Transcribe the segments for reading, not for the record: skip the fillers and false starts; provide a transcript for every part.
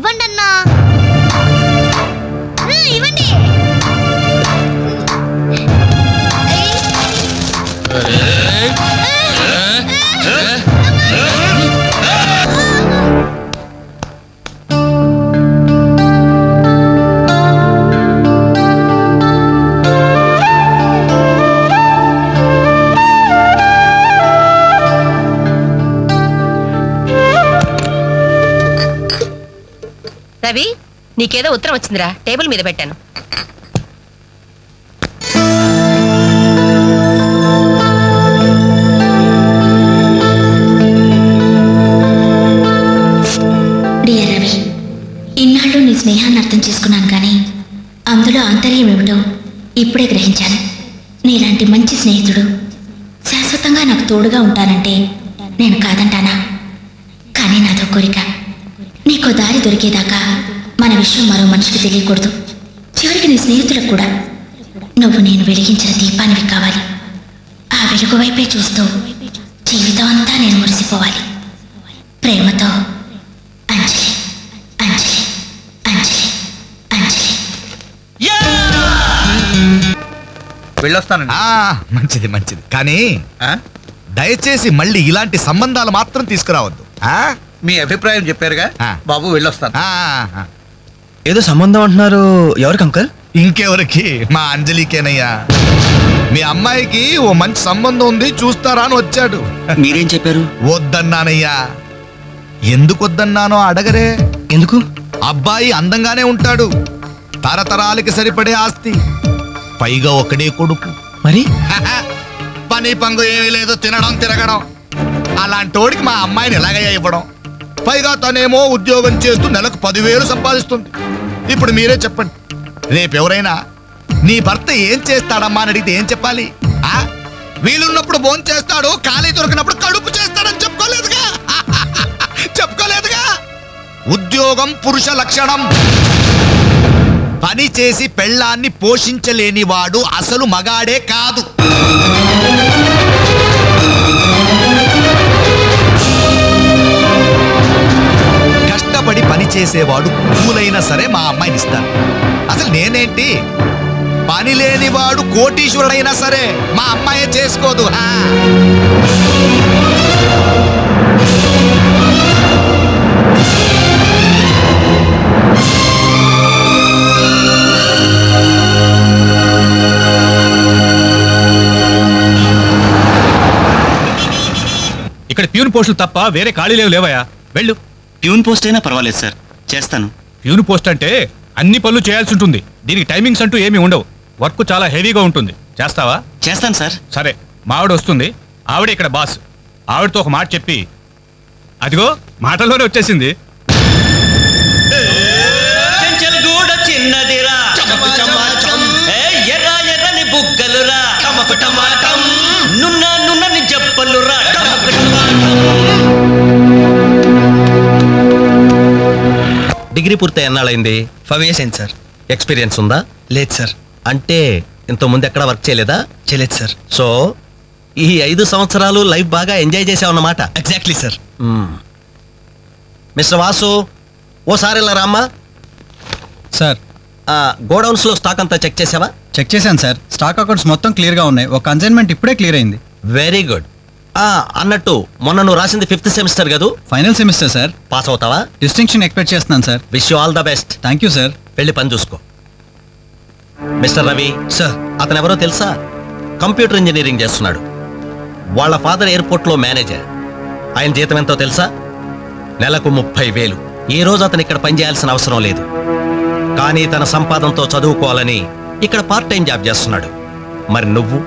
ఇవ్వండి అన్నా. ఇవ్వండి. రవి, నీకేదో ఉత్తరం వచ్చిందిరా, టేబుల్ మీద పెట్టాను. డియర్ రవి, ఇన్నాళ్ళు నీ స్నేహాన్ని అర్థం చేసుకున్నాను, కానీ అందులో ఆంతర్యం ఏమిటో ఇప్పుడే గ్రహించాను. నీలాంటి మంచి స్నేహితుడు శాశ్వతంగా నాకు తోడుగా ఉంటానంటే నేను కాదంటానా? కానీ నాదో కోరిక, నీకో దారి దొరికేదాకా మన విషయం మరో మనిషికి తెలియకూడదు. చివరికి నీ స్నేహితులకు కూడా నువ్వు నేను వెలిగించిన దీపానివి కావాలి. ఆ వెలుగు వైపే చూస్తూ జీవితం అంతా నేను మురిసిపోవాలి. ప్రేమతో అంజలి, అంజలి, అంజలి, అంజలి. వెళ్ళొస్తానండి. మంచిది మంచిది, కానీ దయచేసి మళ్ళీ ఇలాంటి సంబంధాలు మాత్రం తీసుకురావద్దు. మీ అభిప్రాయం చెప్పారుగా బాబు, వెళ్ళొస్తాను. ఏదో సంబంధం అంటున్నారు, ఎవరికి అంకల్? ఇంకెవరికి, మా అంజలికేనయ్యా. మీ అమ్మాయికి ఓ మంచి సంబంధం ఉంది, చూస్తారా అని వచ్చాడు. మీరేం చెప్పారు? వద్దన్నానయ్యా. ఎందుకు వద్దన్నానో అడగరే. ఎందుకు? అబ్బాయి అందంగానే ఉంటాడు, తరతరాలకి సరిపడే ఆస్తి, పైగా ఒకడే కొడుకు. మరి పని పంగు ఏమీ లేదు, తినడం తిరగడం. అలాంటోడికి మా అమ్మాయిని ఎలాగయ్యా ఇవ్వడం? పైగా తనేమో ఉద్యోగం చేస్తూ నెలకు 10,000 సంపాదిస్తుంది. ఇప్పుడు మీరే చెప్పండి, రేపెవరైనా నీ భర్త ఏం చేస్తాడమ్మా అని అడిగితే ఏం చెప్పాలి? వీలున్నప్పుడు భోజనం చేస్తాడు, ఖాళీ దొరికినప్పుడు కడుపు చేస్తాడని చెప్పుకోలేదుగా. చెప్పుకోలేదుగా. ఉద్యోగం పురుష లక్షణం. పని చేసి పెళ్ళాన్ని పోషించలేని వాడు అసలు మగాడే కాదు. కష్టపడి పని చేసేవాడు పూలైనా సరే మా అమ్మాయిని ఇస్తాను. అసలు నేనేంటి, పని లేనివాడు కోటీశ్వరుడైనా సరే మా అమ్మాయే చేసుకోదు. ఇక్కడ ప్యూన్ పోస్టులు తప్ప వేరే ఖాళీలేవు లేవయా, వెళ్ళు. ప్యూన్ పోస్ట్ అయినా పర్వాలేదు సార్, చేస్తాను. ప్యూన్ పోస్ట్ అంటే అన్ని పనులు చేయాల్సి ఉంటుంది, దీనికి టైమింగ్స్ అంటూ ఏమీ ఉండవు. వర్క్ చాలా హెవీగా ఉంటుంది. చేస్తావా? చేస్తాను సార్. సరే, మా ఆవిడ వస్తుంది, ఆవిడ ఇక్కడ బాస్. ఆవిడతో ఒక మాట చెప్పి, అదిగో మాటల్లోనే వచ్చేసింది. డిగ్రీ పూర్తి ఎన్నాళ్ళైంది? 5 years అయింది సార్. ఎక్స్పీరియన్స్ ఉందా? లేదు సార్. అంటే ఇంతకుముందు ఎక్కడ వర్క్ చేయలేదా? చేయలేదు సార్. సో ఈ 5 సంవత్సరాలు లైఫ్ బాగా ఎంజాయ్ చేసావన్నమాట. Exactly sir. మిస్టర్ వాసు, ఓసారి ఇలా రామ్మా. సార్, గోడౌన్స్ లో స్టాక్ అంతా చెక్ చేసావా? చెక్ చేశాను సార్, స్టాక్ అకౌంట్స్ మొత్తం క్లియర్ గా ఉన్నాయి. ఒక కన్సైన్మెంట్ ఇప్పుడే క్లియర్ అయింది. Very good. అన్నట్టు మొన్న నువ్వు రాసింది 5th సెమిస్టర్ కదూ? Final semester sir. పాస్ అవుతావా? డిస్టింక్షన్ ఎక్స్పెక్ట్ చేస్తున్నాను sir. Wish you all the best. Thank you sir. వెళ్ళి పని చూసుకో. మిస్టర్ రవి సార్, అతను ఎవరో తెలుసా? కంప్యూటర్ ఇంజనీరింగ్ చేస్తున్నాడు. వాళ్ళ ఫాదర్ ఎయిర్పోర్ట్ లో మేనేజర్. ఆయన జీతం ఎంతో తెలుసా? నెలకు 30,000. ఈ రోజు అతను ఇక్కడ పనిచేయాల్సిన అవసరం లేదు, కానీ తన సంపాదనతో చదువుకోవాలని ఇక్కడ పార్ట్ టైం జాబ్ చేస్తున్నాడు. మరి నువ్వు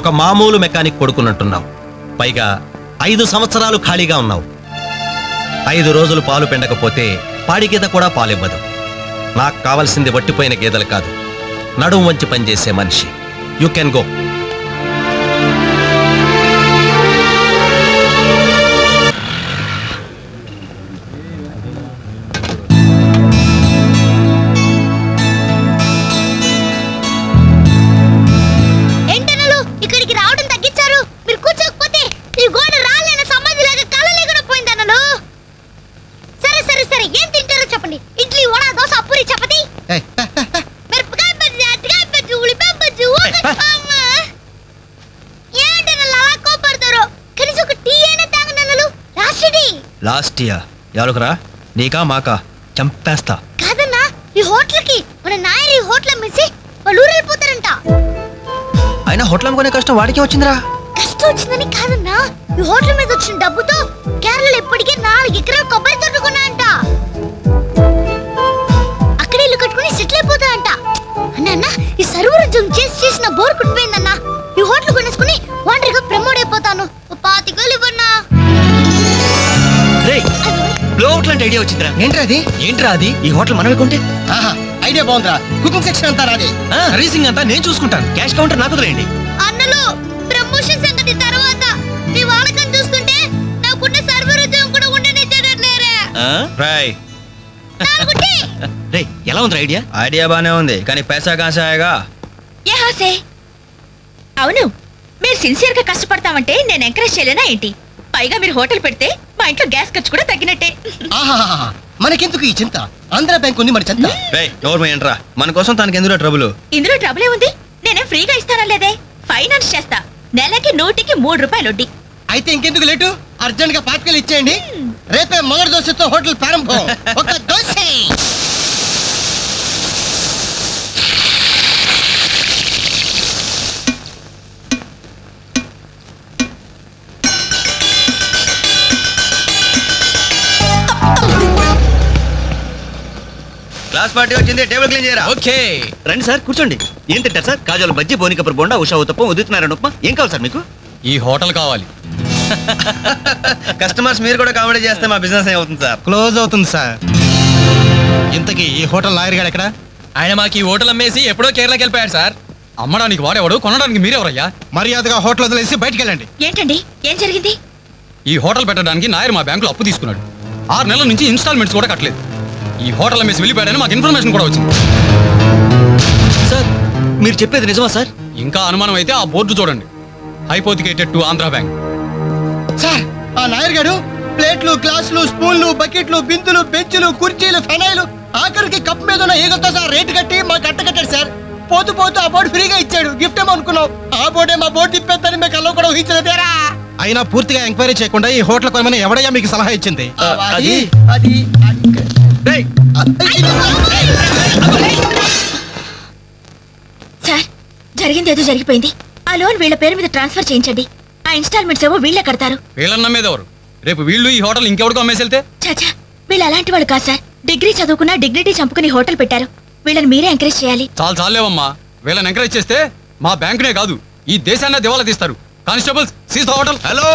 ఒక మామూలు మెకానిక్ కొడుకున్నట్టున్నావు, పైగా 5 సంవత్సరాలు ఖాళీగా ఉన్నావు. 5 రోజులు పాలు పిండకపోతే పాడి గీత కూడా పాలివ్వదు. నాకు కావాల్సింది వట్టిపోయిన గేదెలు కాదు, నడుము వంచి పనిచేసే మనిషి. You can go. సరే సరే సరే, ఏం తింటారో చెప్పండి, లాస్ట్ ఇయర్ ఎవరుకురా నీకా మాకా చంపేస్తా. కాదన్నా, ఈ హోటల్కి మన నాయర్ ఈ హోటల్ అమ్మేసి వాళ్ళు ఊరు వెళ్ళిపోతారంట. అయినా హోటల్ అమ్ముకునే కష్టం వాడికి వచ్చిందిరా. కష్టం వచ్చిందని కాదన్నా, ఈ హోటల్ మీద వచ్చిన డబ్బుతో కేరళలో ఇప్పటికే 4 ఎకరాల కొబ్బరి తోట కొన్నాయంట. అక్కడే ఇల్లు కట్టుకుని సెటిల్ అయిపోతాయంట. అన్న ఈ సర్వర్ ఉద్యోగం చేసిన బోర్ కుట్టిపోయిందన్నా. ఈ హోటల్ కొనేసుకుని వాంటరీగా ప్రమోట్ అయిపోతాను. 25,000 ఇవ్వన్నా. ఐడియా వచ్చిందిరా. ఏంట్రా అది? ఈ హోటల్ మనమే కొంటే ఐడియా బాగుందిరా. కుకింగ్ సెక్షన్ అంతా రాదే, సర్వీసింగ్ అంతా నేను చూసుకుంటాను. క్యాష్ కౌంటర్ నాకు వదిలేయండి. అన్నలు ప్రమోషన్ సంగతి తర్వాత. మీ వాడకం చూస్తుంటే నాకున్న సర్వర్ ఉద్యోగం కూడా ఉండనిచ్చేటట్లేరే. ఎలా ఉంది ఐడియా? ఐడియా బానే ఉంది, కానీ పైసా కాసాయగా. అవును, మీరు సిన్సియర్ గా కష్టపడతామంటే నేను ఎంకరేజ్ చేయలేనా ఏంటి? పైగా మీరు హోటల్ పెడితే మా ఇంట్లో గ్యాస్ ఖర్చు కూడా తగ్గినట్టే. మనకెందుకు ఈ చింత? ఆంధ్ర బ్యాంక్ ఉంది మన చింత. ఏంట్రా మన కోసం తనకి ఎందులో ట్రబుల్? ఇందులో ట్రబుల్ ఏముంది? నేనే ఫ్రీగా ఇస్తానా లేదే? ఫైనాన్స్ చేస్తా. నెలకి 100కి 3 రూపాయలు వడ్డీ. అయితే ఇంకెందుకు లేటు? అర్జెంట్ గా పార్టీలు ఇచ్చేయండి. రేపే మొగరు దోశతో హోటల్ ప్రారంభం. ఒక దోశ. క్లాస్ పార్టీ వచ్చింది, టేబుల్ క్లీన్ చేయరా. ఓకే రండి సార్, కూర్చోండి. ఏం తింటారు సార్? కాజాలు బజ్జీ, బోనికపూర్ బొండా, ఉషా ఉత్తప్పం, ఉదితనారాయణ ఉప్మా. ఏం కావాలి సార్ మీకు? ఈ హోటల్ కావాలి. కస్టమర్స్ మీరు కూడా కామెడీ చేస్తే మా బిజినెస్ ఏమవుతుంది సార్? క్లోజ్ అవుతుంది సార్. ఇంతకీ ఈ హోటల్ లాయర్ గారు ఎక్కడ? ఆయన మాకు ఈ హోటల్ అమ్మేసి ఎప్పుడో కేరళకి వెళ్ళిపోయాడు సార్. అమ్మడానికి వాడేవాడు, కొనడానికి మీరెవరయ్యా? మర్యాదగా హోటల్ వదిలేసి బయటికి వెళ్ళండి. ఏంటండి, ఏం జరిగింది? ఈ హోటల్ పెట్టడానికి నాయర్ మా బ్యాంకులో అప్పు తీసుకున్నాడు. 6 నెలల నుంచి ఇన్స్టాల్మెంట్స్ కూడా కట్టలేదు. ఈ హోటల్ అమ్మేసి వెళ్ళిపోయాడని మాకు ఇన్ఫర్మేషన్ కూడా వచ్చింది. సార్ మీరు చెప్పేది నిజమా సార్? ఇంకా అనుమానం అయితే ఆ బోర్డు చూడండి, హైపోథికేటెడ్ టు ఆంధ్ర బ్యాంక్. సార్, ఆ నాయర్ గారు ప్లేట్లు, గ్లాసులు, స్పూన్లు, బకెట్లు, బిందులు, బెంచులు, కుర్చీలు, ఫెనాయిలు, ఆఖరికి కప్ మీద ఉన్న ఈగతో సార్ రేటు కట్టి మాకు అట్ట కట్టాడు సార్. పోతూ పోతూ ఆ బోర్డు ఫ్రీగా ఇచ్చాడు. గిఫ్ట్ ఏమో అనుకున్నాం. ఆ బోర్డే మా బోర్డు తిప్పేద్దని మీకు అల్లో కూడా ఊహించలేదేరా. అయినా పూర్తిగా ఎంక్వైరీ చేయకుండా ఈ హోటల్ కొనమని ఎవడయ్యా మీకు సలహా ఇచ్చింది? సార్, జరిగింది ఏదో జరిగిపోయింది. ఆ లోన్ వీళ్ళ పేరు మీద ట్రాన్స్ఫర్ చేయించండి. ఆ ఇన్స్టాల్మెంట్స్ ఏవో వీళ్ళే కడతారు. వీళ్ళన్న మీద ఎవరు? రేపు వీళ్ళు ఈ హోటల్ ఇంకెవరికో అమ్మేసి వెళ్తే? చాచా, వీళ్ళు అలాంటి వాళ్ళు కాదు సార్. డిగ్రీ చదువుకున్నా డిగ్నిటీ చంపుకుని హోటల్ పెట్టారు. వీళ్ళని మీరే ఎంకరేజ్ చేయాలి. చాలేవమ్మా. వీళ్ళని ఎంకరేజ్ చేస్తే మా బ్యాంకునే కాదు ఈ దేశాన్ని దివాలా తీస్తారు. Constables, seize the hotel. Hello